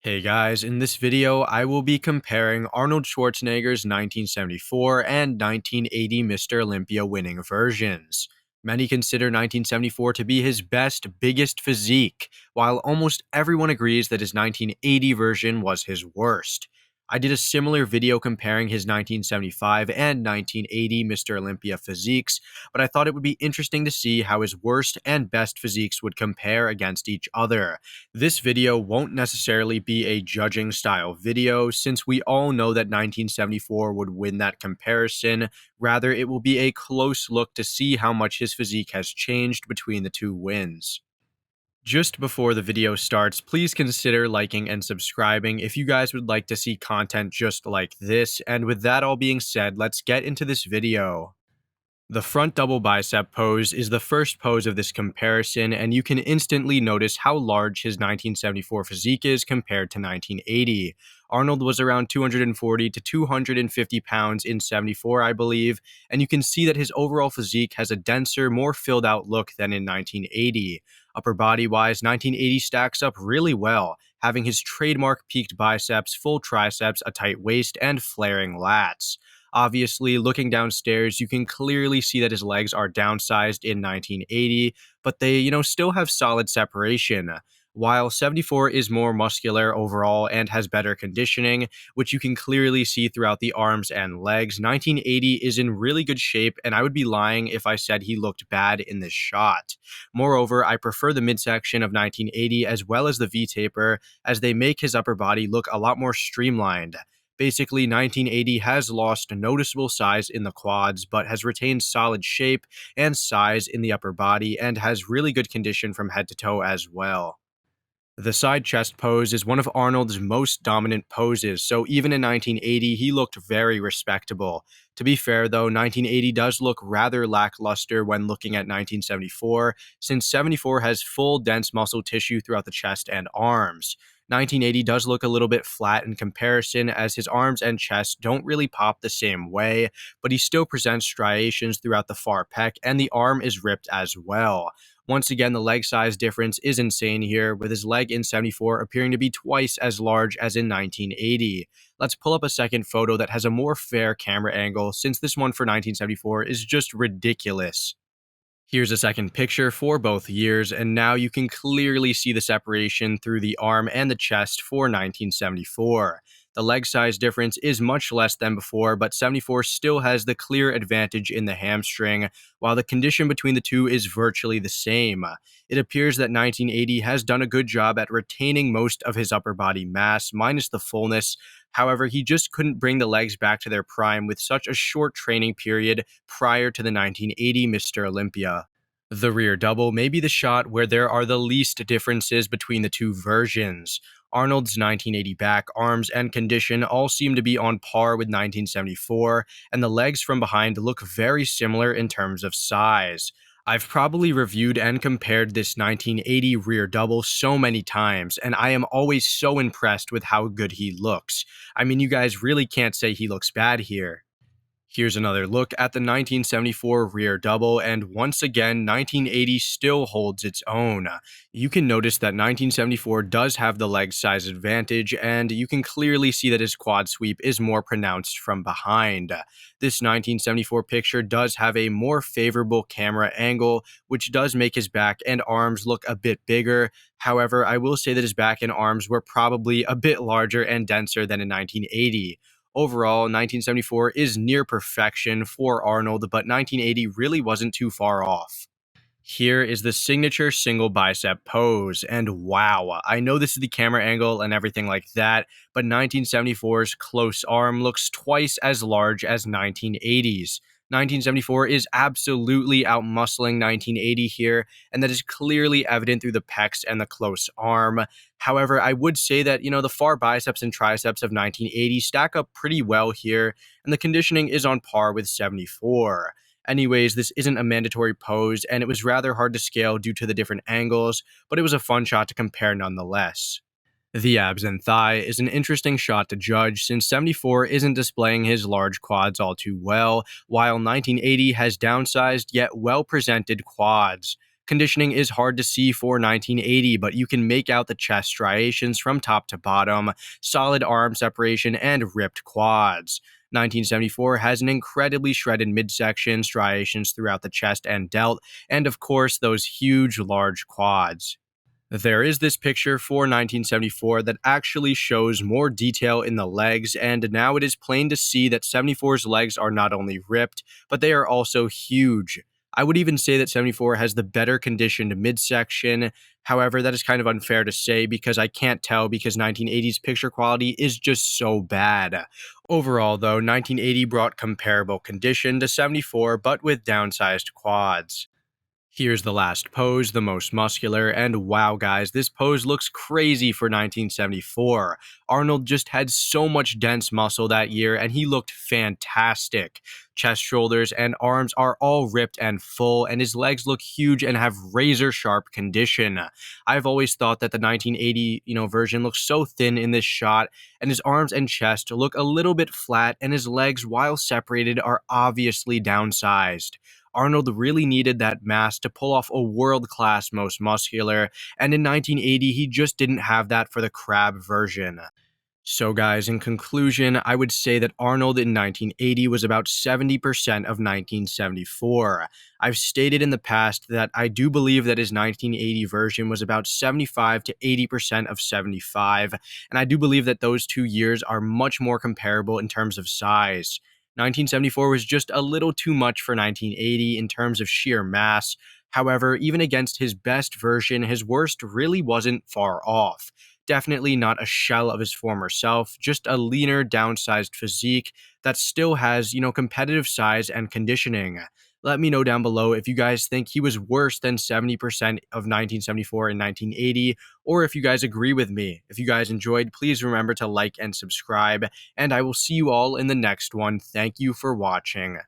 Hey guys, in this video, I will be comparing Arnold Schwarzenegger's 1974 and 1980 Mr. Olympia winning versions. Many consider 1974 to be his best, biggest physique, while almost everyone agrees that his 1980 version was his worst. I did a similar video comparing his 1975 and 1980 Mr. Olympia physiques, but I thought it would be interesting to see how his worst and best physiques would compare against each other. This video won't necessarily be a judging style video, since we all know that 1974 would win that comparison. Rather, it will be a close look to see how much his physique has changed between the two wins. Just before the video starts, please consider liking and subscribing if you guys would like to see content just like this. And with that all being said, let's get into this video. The front double bicep pose is the first pose of this comparison, and you can instantly notice how large his 1974 physique is compared to 1980. Arnold was around 240 to 250 pounds in 74, I believe, and you can see that his overall physique has a denser, more filled out look than in 1980. Upper body wise, 1980 stacks up really well, having his trademark peaked biceps, full triceps, a tight waist, and flaring lats. Obviously, looking downstairs, you can clearly see that his legs are downsized in 1980, but they, still have solid separation. While 74 is more muscular overall and has better conditioning, which you can clearly see throughout the arms and legs, 1980 is in really good shape, and I would be lying if I said he looked bad in this shot. Moreover, I prefer the midsection of 1980 as well as the V-taper, as they make his upper body look a lot more streamlined. Basically, 1980 has lost noticeable size in the quads, but has retained solid shape and size in the upper body, and has really good condition from head to toe as well. The side chest pose is one of Arnold's most dominant poses, so even in 1980, he looked very respectable. To be fair though, 1980 does look rather lackluster when looking at 1974, since 74 has full dense muscle tissue throughout the chest and arms. 1980 does look a little bit flat in comparison, as his arms and chest don't really pop the same way, but he still presents striations throughout the far pec, and the arm is ripped as well. Once again, the leg size difference is insane here, with his leg in 74 appearing to be twice as large as in 1980. Let's pull up a second photo that has a more fair camera angle, since this one for 1974 is just ridiculous. Here's a second picture for both years, and now you can clearly see the separation through the arm and the chest for 1974. The leg size difference is much less than before, but 74 still has the clear advantage in the hamstring, while the condition between the two is virtually the same. It appears that 1980 has done a good job at retaining most of his upper body mass, minus the fullness. However, he just couldn't bring the legs back to their prime with such a short training period prior to the 1980 Mr. Olympia. The rear double may be the shot where there are the least differences between the two versions. Arnold's 1980 back, arms, and condition all seem to be on par with 1974, and the legs from behind look very similar in terms of size. I've probably reviewed and compared this 1980 rear double so many times, and I am always so impressed with how good he looks. I mean, you guys really can't say he looks bad here. Here's another look at the 1974 rear double, and once again, 1980 still holds its own. You can notice that 1974 does have the leg size advantage, and you can clearly see that his quad sweep is more pronounced from behind. This 1974 picture does have a more favorable camera angle, which does make his back and arms look a bit bigger. However, I will say that his back and arms were probably a bit larger and denser than in 1980. Overall, 1974 is near perfection for Arnold, but 1980 really wasn't too far off. Here is the signature single bicep pose, and wow, I know this is the camera angle and everything like that, but 1974's close arm looks twice as large as 1980's. 1974 is absolutely outmuscling 1980 here, and that is clearly evident through the pecs and the close arm. However, I would say that, the far biceps and triceps of 1980 stack up pretty well here, and the conditioning is on par with 74. Anyways, this isn't a mandatory pose, and it was rather hard to scale due to the different angles, but it was a fun shot to compare nonetheless. The abs and thigh is an interesting shot to judge, since 74 isn't displaying his large quads all too well, while 1980 has downsized yet well-presented quads. Conditioning is hard to see for 1980, but you can make out the chest striations from top to bottom, solid arm separation, and ripped quads. 1974 has an incredibly shredded midsection, striations throughout the chest and delt, and of course, those huge, large quads. There is this picture for 1974 that actually shows more detail in the legs, and now it is plain to see that 74's legs are not only ripped, but they are also huge. I would even say that 74 has the better conditioned midsection. However, that is kind of unfair to say because I can't tell because 1980's picture quality is just so bad. Overall, though, 1980 brought comparable condition to 74, but with downsized quads. Here's the last pose, the most muscular, and wow guys, this pose looks crazy for 1974. Arnold just had so much dense muscle that year and he looked fantastic. Chest, shoulders, and arms are all ripped and full, and his legs look huge and have razor sharp condition. I've always thought that the 1980, version looks so thin in this shot, and his arms and chest look a little bit flat, and his legs, while separated, are obviously downsized. Arnold really needed that mass to pull off a world-class most muscular, and in 1980 he just didn't have that for the crab version. So guys, in conclusion, I would say that Arnold in 1980 was about 70% of 1974. I've stated in the past that I do believe that his 1980 version was about 75 to 80% of 75, and I do believe that those 2 years are much more comparable in terms of size. 1974 was just a little too much for 1980 in terms of sheer mass. However, even against his best version, his worst really wasn't far off. Definitely not a shell of his former self, just a leaner, downsized physique that still has, competitive size and conditioning. Let me know down below if you guys think he was worse than 70% of 1974 and 1980, or if you guys agree with me. If you guys enjoyed, please remember to like and subscribe, and I will see you all in the next one. Thank you for watching.